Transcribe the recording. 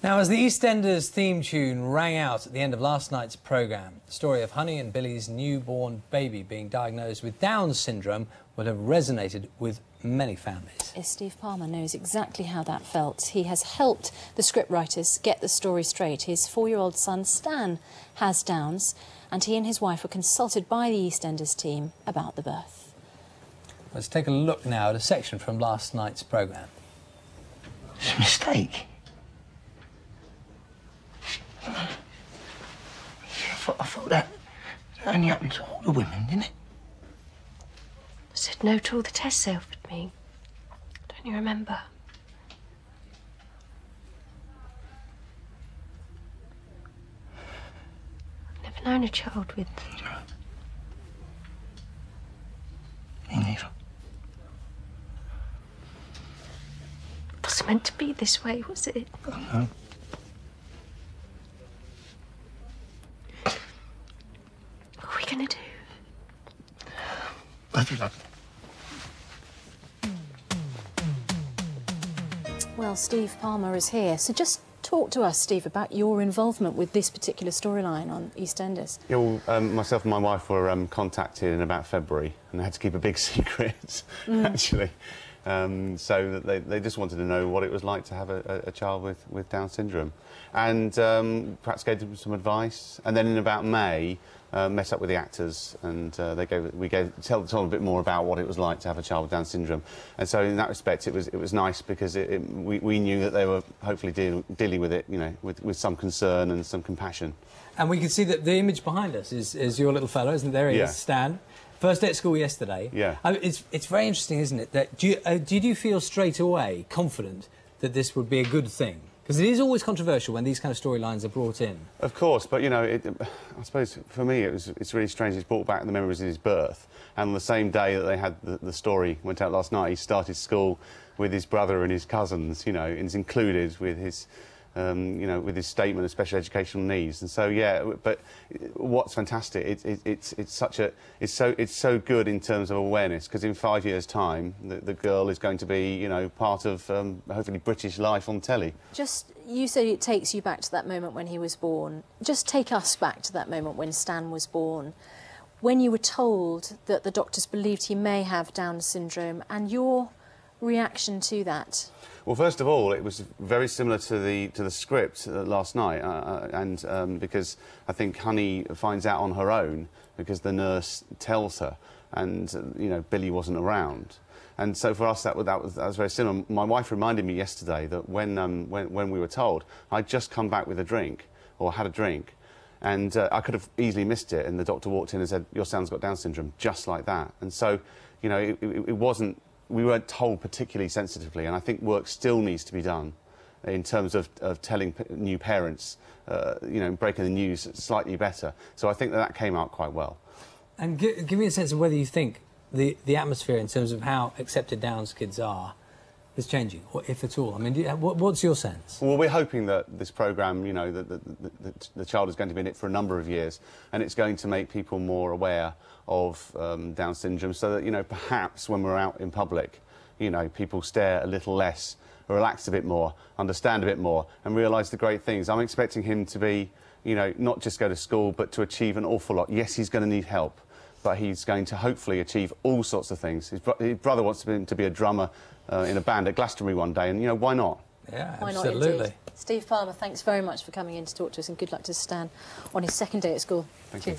Now, as the Eastenders theme tune rang out at the end of last night's programme, the story of Honey and Billy's newborn baby being diagnosed with Down syndrome will have resonated with many families. Yes, Steve Palmer knows exactly how that felt. He has helped the scriptwriters get the story straight. His 4-year-old son, Stan, has Downs, and he and his wife were consulted by the Eastenders team about the birth. Let's take a look now at a section from last night's programme. It's a mistake. I thought that only happened to all the women, didn't it? I said no to all the tests they offered me. Don't you remember? I've never known a child with... Me neither. It wasn't meant to be this way, was it? No. What are we going to do? Bloody love. Well, Steve Palmer is here, so just talk to us, Steve, about your involvement with this particular storyline on EastEnders. Yeah, well, myself and my wife were contacted in about February, and they had to keep a big secret, actually. So that they just wanted to know what it was like to have a child with Down syndrome. And perhaps gave them some advice. And then in about May, met up with the actors, and we told them a bit more about what it was like to have a child with Down syndrome. And so in that respect, it was nice because we knew that they were hopefully dealing with it, you know, with some concern and some compassion. And we can see that the image behind us is your little fellow, isn't there? He is, Stan. First day at school yesterday. Yeah. It's very interesting, isn't it? That did you feel straight away confident that this would be a good thing? Because it is always controversial when these kind of storylines are brought in. Of course, but, you know, I suppose for me it's really strange. It's brought back the memories of his birth. And on the same day that they had the story went out last night, he started school with his brother and his cousins, you know, and it's included with his... you know, with his statement of special educational needs, and so yeah. But what's fantastic, it's so good in terms of awareness, because in 5 years' time, the girl is going to be, you know, part of hopefully British life on telly. Just, you say it takes you back to that moment when he was born. Just take us back to that moment when Stan was born, when you were told that the doctors believed he may have Down syndrome, and your reaction to that. Well, first of all, it was very similar to the script last night, and because I think Honey finds out on her own because the nurse tells her, and you know, Billy wasn't around, and so for us that was very similar. My wife reminded me yesterday that when we were told, I'd just come back with a drink or had a drink, and I could have easily missed it, and the doctor walked in and said, "Your son's got Down syndrome," just like that, and so you know, it wasn't. We weren't told particularly sensitively, and I think work still needs to be done in terms of telling new parents, you know, breaking the news slightly better. So I think that came out quite well. And give me a sense of whether you think the atmosphere in terms of how accepted Downs kids are is changing, or if at all. I mean, what's your sense? Well, we're hoping that this programme, you know, that the child is going to be in it for a number of years, and it's going to make people more aware of Down syndrome, so that, you know, perhaps when we're out in public, you know, people stare a little less, relax a bit more, understand a bit more, and realise the great things. I'm expecting him to be, you know, not just go to school, but to achieve an awful lot. Yes, he's going to need help, but he's going to hopefully achieve all sorts of things. His brother wants him to be a drummer in a band at Glastonbury one day, and, you know, why not? Yeah, why absolutely. Not, Steve Palmer, thanks very much for coming in to talk to us, and good luck to Stan on his second day at school. Thank you.